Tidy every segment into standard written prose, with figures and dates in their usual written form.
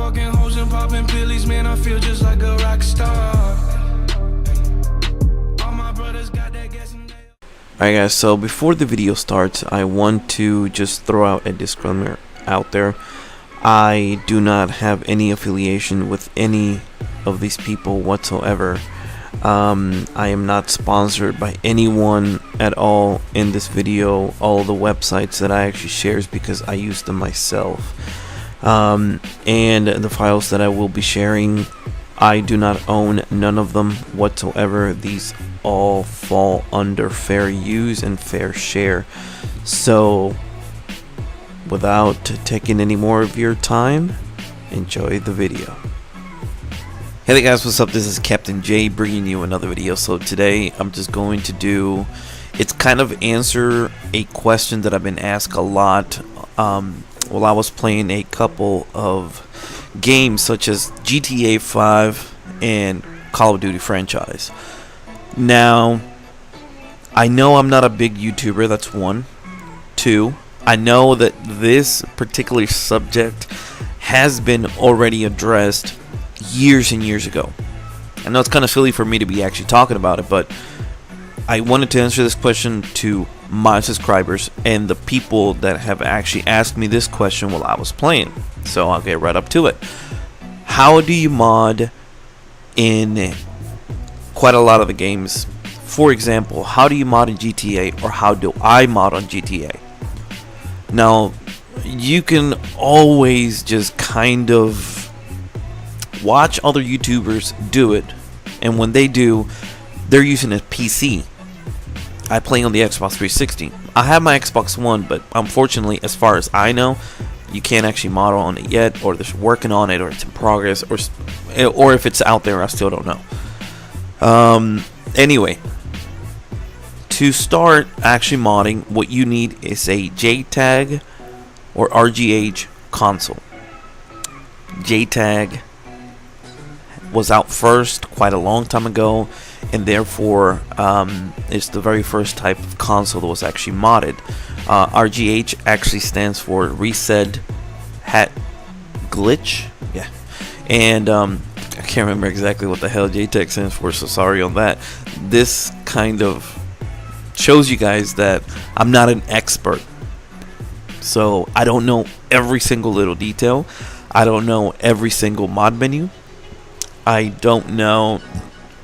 fucking hoes and popping pillies, man, I feel just like a rock star. All my brothers got that gas and Alright guys, so before the video starts, I want to just throw out a disclaimer out there. I do not have any affiliation with any of these people whatsoever. I am not sponsored by anyone at all in this video. All the websites that I actually share is because I use them myself. And the files that I will be sharing, I do not own none of them whatsoever. These all fall under fair use and fair share. So without taking any more of your time, enjoy the video. Hey there guys, what's up? This is Captain J bringing you another video. So today I'm just going to do, it's kind of answer a question that I've been asked a lot while I was playing a couple of games such as GTA 5 and Call of Duty franchise. Now, I know I'm not a big YouTuber, that's one. Two, I know that this particular subject has been already addressed years and years ago. I know it's kind of silly for me to be actually talking about it, but I wanted to answer this question to my subscribers and the people that have actually asked me this question while I was playing. So I'll get right up to it. How do you mod in quite a lot of the games? For example, how do you mod in GTA, or how do I mod on GTA? Now, you can always just kind of watch other YouTubers do it, and when they do, they're using a PC. I play on the Xbox 360. I have my Xbox One, but unfortunately, as far as I know, you can't actually mod on it yet, or they're working on it, or it's in progress, or if it's out there, I still don't know. Anyway, to start actually modding, what you need is a Jtag or RGH console. Jtag was out first quite a long time ago, and therefore it's the very first type of console that was actually modded. RGH actually stands for Reset Hat Glitch, yeah, and I can't remember exactly what the hell Jtag stands for, so sorry on that. This kind of shows you guys that I'm not an expert, so I don't know every single little detail. I don't know every single mod menu. I don't know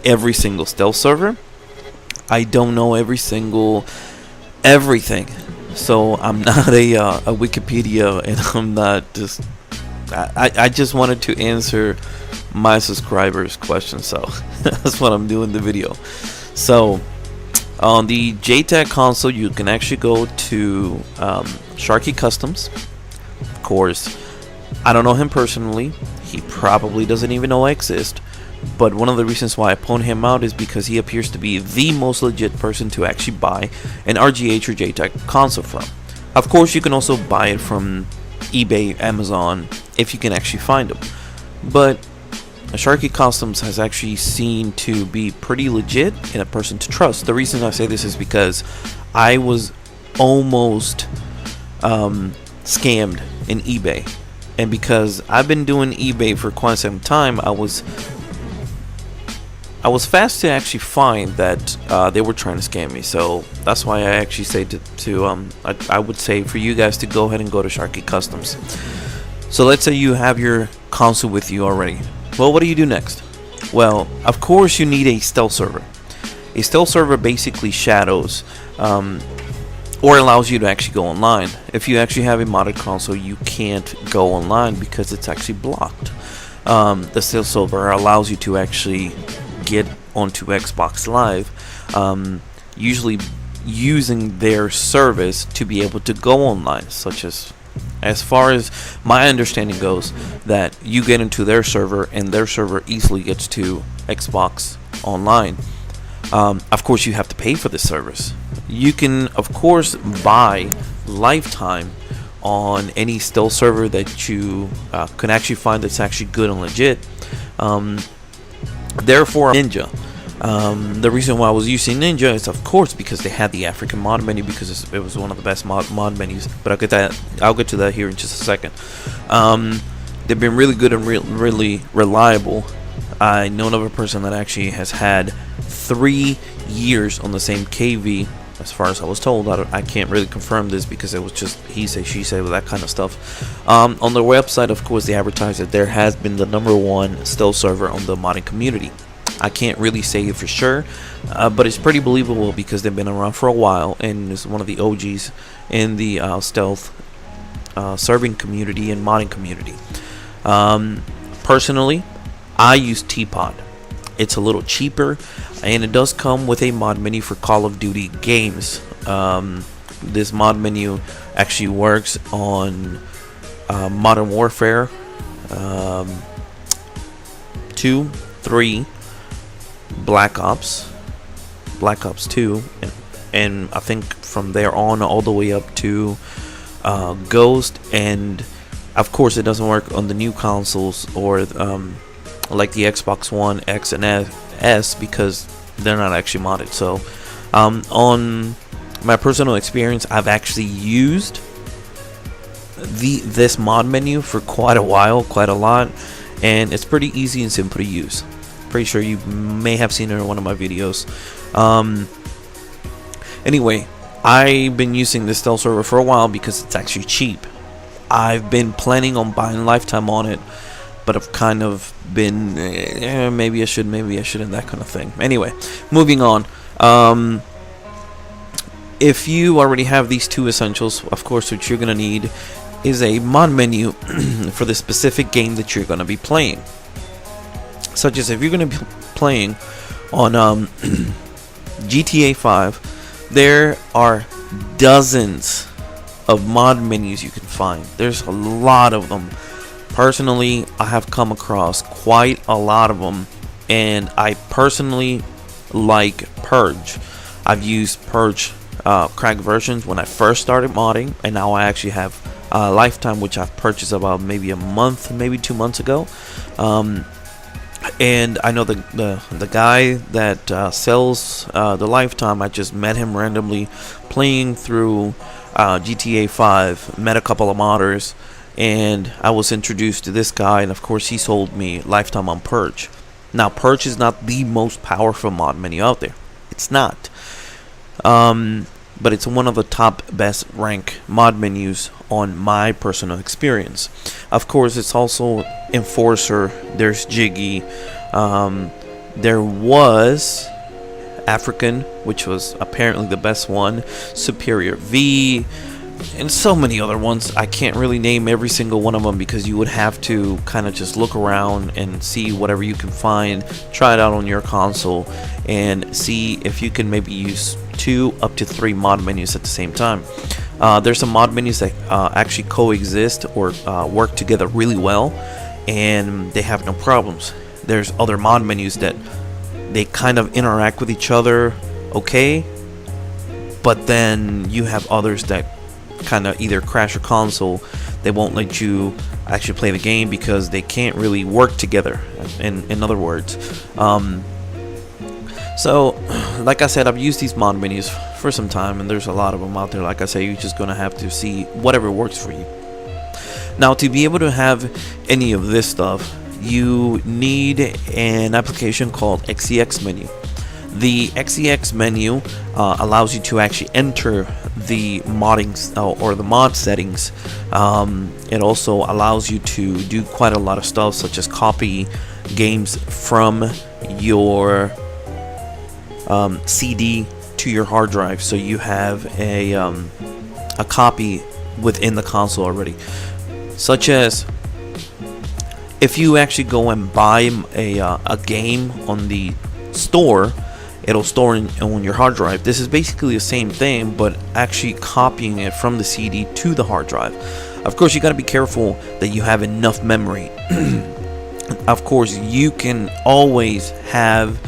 every single stealth server. I don't know every single everything. So I'm not a Wikipedia, and I'm not just. I just wanted to answer my subscribers' questions, so that's what I'm doing the video. So on the Jtag console, you can actually go to Sharky Customs. Of course, I don't know him personally. He probably doesn't even know I exist, but one of the reasons why I point him out is because he appears to be the most legit person to actually buy an RGH or Jtag console from. Of course, you can also buy it from eBay, Amazon, if you can actually find them, but Sharky Customs has actually seen to be pretty legit and a person to trust. The reason I say this is because I was almost scammed in eBay. And because I've been doing eBay for quite some time, I was fast to actually find that they were trying to scam me. So that's why I actually say I would say for you guys to go ahead and go to Sharky Customs. So let's say you have your console with you already. Well, what do you do next? Well, of course you need a stealth server. A stealth server basically shadows or allows you to actually go online. If you actually have a modded console, you can't go online because it's actually blocked. The stealth server allows you to actually get onto Xbox Live, usually using their service to be able to go online, such as far as my understanding goes, that you get into their server and their server easily gets to Xbox Online. Of course, you have to pay for this service. You can, of course, buy lifetime on any stealth server that you can actually find that's actually good and legit. Therefore, Ninja. The reason why I was using Ninja is, of course, because they had the African mod menu, because it was one of the best mod menus. But I'll get to that here in just a second. They've been really good and really reliable. I know another person that actually has had 3 years on the same KV, as far as I was told. I can't really confirm this because it was just he say, she say, with that kind of stuff. On their website, of course, they advertise that there has been the #1 stealth server on the modding community. I can't really say it for sure, but it's pretty believable because they've been around for a while, and it's one of the OGs in the stealth serving community and modding community. Personally, I use Teapot. It's a little cheaper, and it does come with a mod menu for Call of Duty games. This mod menu actually works on Modern Warfare 2, 3, Black Ops 2, and I think from there on all the way up to Ghost, and of course it doesn't work on the new consoles or like the Xbox One X and S because they're not actually modded. So on my personal experience, I've actually used this mod menu for quite a while, quite a lot, and it's pretty easy and simple to use. Pretty sure you may have seen it in one of my videos. Anyway, I've been using this stealth server for a while because it's actually cheap. I've been planning on buying lifetime on it, but I've kind of been maybe I should, maybe I shouldn't, that kind of thing. Anyway, moving on. If you already have these two essentials, of course what you're gonna need is a mod menu for the specific game that you're gonna be playing. Such as if you're gonna be playing on GTA 5, there are dozens of mod menus you can find. There's a lot of them. Personally, I have come across quite a lot of them, and I personally like Purge. I've used Purge cracked versions when I first started modding, and now I actually have Lifetime, which I've purchased about maybe a month, maybe 2 months ago. And I know the guy that sells the Lifetime. I just met him randomly playing through GTA 5, met a couple of modders, and I was introduced to this guy, and of course he sold me Lifetime on Purge. Now Purge is not the most powerful mod menu out there. It's not. But it's one of the top best rank mod menus on my personal experience. Of course, it's also Enforcer, there's Jiggy, there was African, which was apparently the best one, Superior V, and so many other ones. I can't really name every single one of them because you would have to kind of just look around and see whatever you can find, try it out on your console, and see if you can maybe use 2 up to 3 mod menus at the same time. There's some mod menus that actually coexist or work together really well, and they have no problems. There's other mod menus that they kind of interact with each other okay, but then you have others that kind of either crash your console. They won't let you actually play the game because they can't really work together, in other words. So like I said, I've used these mod menus for some time, and there's a lot of them out there. Like I say, you're just gonna have to see whatever works for you. Now, to be able to have any of this stuff, you need an application called Xex Menu. The Xex Menu allows you to actually enter the modding or the mod settings. It also allows you to do quite a lot of stuff, such as copy games from your CD to your hard drive, so you have a copy within the console already. Such as if you actually go and buy a game on the store, it'll store on your hard drive. This is basically the same thing, but actually copying it from the CD to the hard drive. Of course, you got to be careful that you have enough memory. Of course, you can always have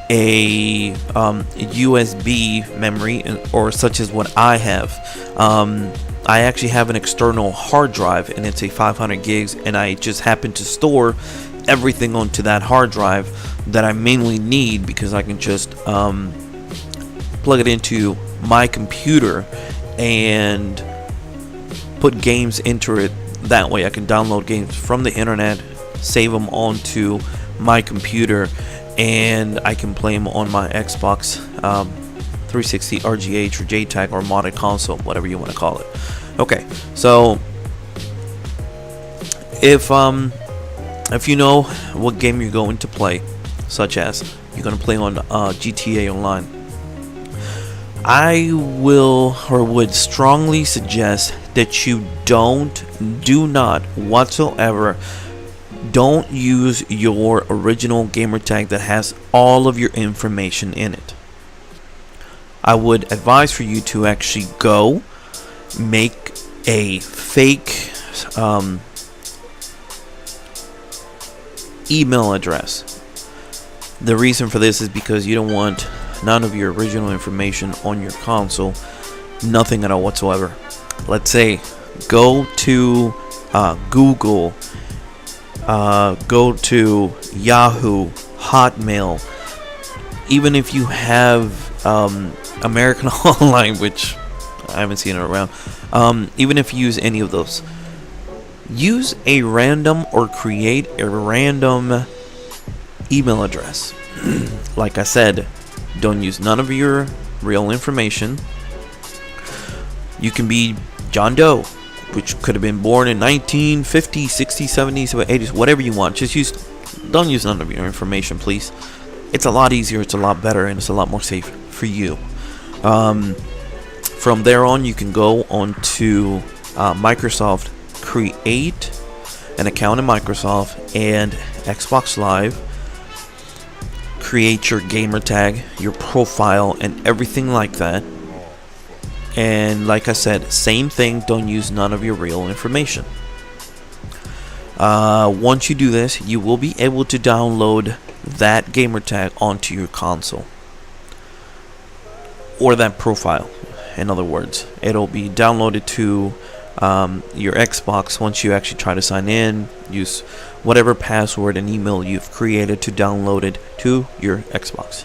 a USB memory, or such as what I have. I actually have an external hard drive, and it's a 500 gigs, and I just happen to store everything onto that hard drive that I mainly need, because I can just plug it into my computer and put games into it That way I can download games from the internet, save them onto my computer, and I can play them on my Xbox 360 RGH or Jtag or modded console, whatever you want to call it. Okay, so if you know what game you're going to play, such as you're going to play on GTA Online, I will or would strongly suggest that you do not whatsoever don't use your original gamer tag that has all of your information in it. I would advise for you to actually go make a fake email address. The reason for this is because you don't want none of your original information on your console, nothing at all whatsoever. Let's say go to Google, go to Yahoo, Hotmail, even if you have American Online, which I haven't seen it around, even if you use any of those, use a random or create a random email address. Like I said, don't use none of your real information. You can be John Doe, which could have been born in 1950s, 60s, 70s, 80s, whatever you want. Don't use none of your information, please. It's a lot easier, it's a lot better, and it's a lot more safe for you. From there on, you can go on to Microsoft, create an account in Microsoft and Xbox Live, create your gamer tag, your profile, and everything like that. And like I said, same thing, don't use none of your real information. Once you do this, you will be able to download that gamer tag onto your console, or that profile. In other words, it'll be downloaded to your Xbox. Once you actually try to sign in, use whatever password and email you've created to download it to your Xbox.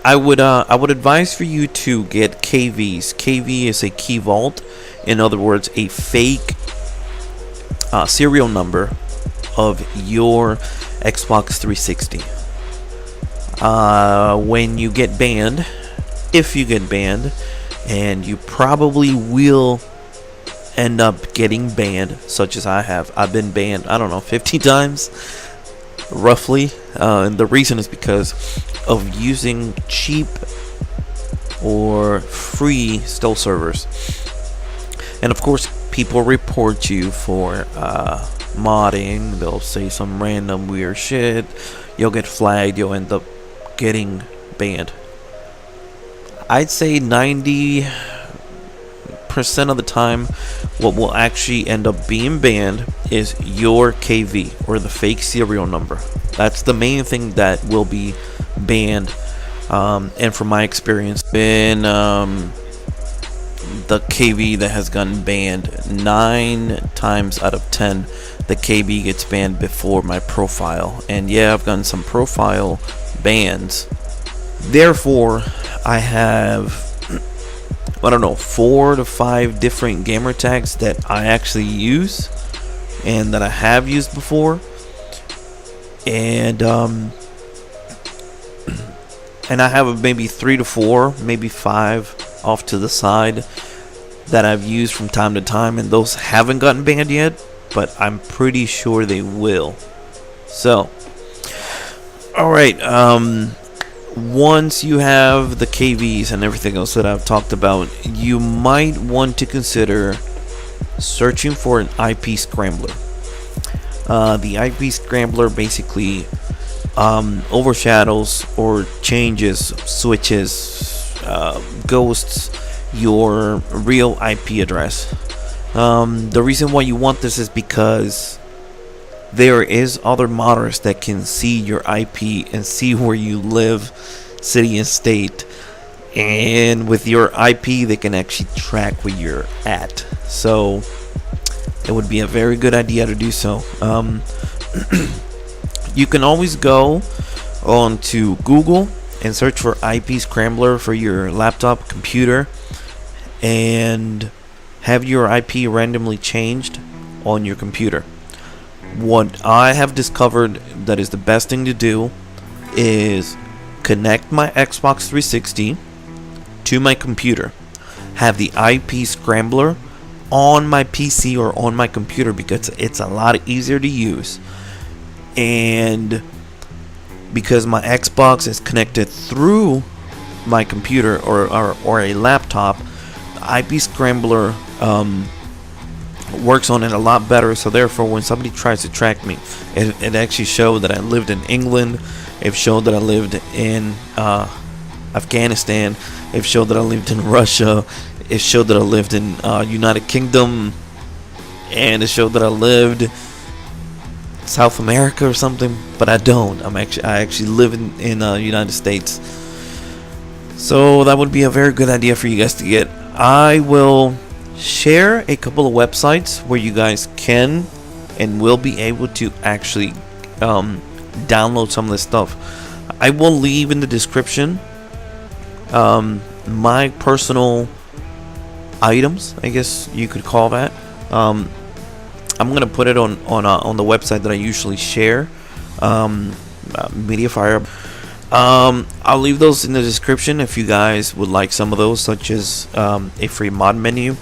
I would advise for you to get KVs. KV is a key vault. In other words, a fake serial number of your Xbox 360. When you get banned, if you get banned, and you probably will end up getting banned, such as I have. I've been banned, I don't know, 50 times roughly, and the reason is because of using cheap or free stealth servers. And of course, people report you for modding. They'll say some random weird shit, you'll get flagged, you'll end up getting banned. I'd say 90% of the time, what will actually end up being banned is your KV, or the fake serial number. That's the main thing that will be banned. And from my experience, been the KV that has gotten banned 9 times out of 10, the KB gets banned before my profile. And yeah, I've gotten some profile bans. Therefore, I have, I don't know, 4 to 5 different gamer tags that I actually use and that I have used before. And I have maybe 3 to 4, maybe 5 off to the side that I've used from time to time, and those haven't gotten banned yet, but I'm pretty sure they will. So, alright, once you have the KVs and everything else that I've talked about, you might want to consider searching for an IP scrambler. The IP scrambler basically overshadows or changes, switches, ghosts your real IP address. The reason why you want this is because there is other modders that can see your IP and see where you live, city and state, and with your IP they can actually track where you're at. So it would be a very good idea to do so. You can always go on to Google and search for IP scrambler for your laptop, computer, and have your IP randomly changed on your computer. What I have discovered that is the best thing to do is connect my Xbox 360 to my computer, have the IP scrambler on my PC or on my computer, because it's a lot easier to use, and because my Xbox is connected through my computer or a laptop, the IP scrambler works on it a lot better. So therefore, when somebody tries to track me, it actually showed that I lived in England, it showed that I lived in Afghanistan, it showed that I lived in Russia, it showed that I lived in United Kingdom, and it showed that I lived South America or something, but I don't. I actually live in United States. So that would be a very good idea for you guys to get. I will share a couple of websites where you guys can and will be able to actually download some of this stuff. I will leave in the description my personal items, I guess you could call that. I'm gonna put it on the website that I usually share, Mediafire. I'll leave those in the description if you guys would like some of those, such as a free mod menu,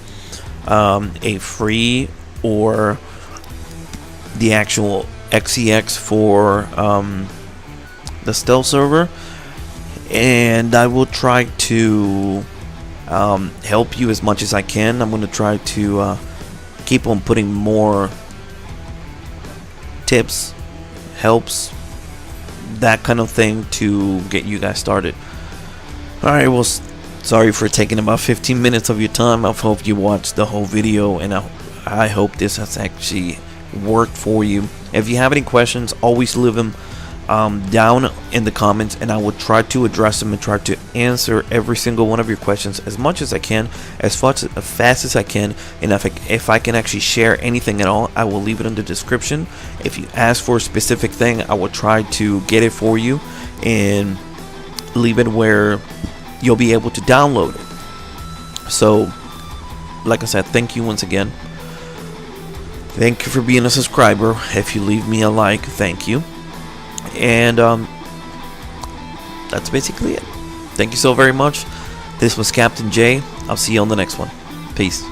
a free or the actual Xex for the stealth server, and I will try to help you as much as I can. I'm going to try to keep on putting more tips, helps, that kind of thing to get you guys started. Alright, well, sorry for taking about 15 minutes of your time. I hope you watched the whole video, and I hope this has actually worked for you. If you have any questions, always leave them down in the comments, and I will try to address them and try to answer every single one of your questions as much as I can, as fast as I can. And if I can actually share anything at all, I will leave it in the description. If you ask for a specific thing, I will try to get it for you and leave it where you'll be able to download it. So like I said, thank you once again. Thank you for being a subscriber. If you leave me a like, thank you. And that's basically it. Thank you so very much. This was Captain J. I'll see you on the next one. Peace.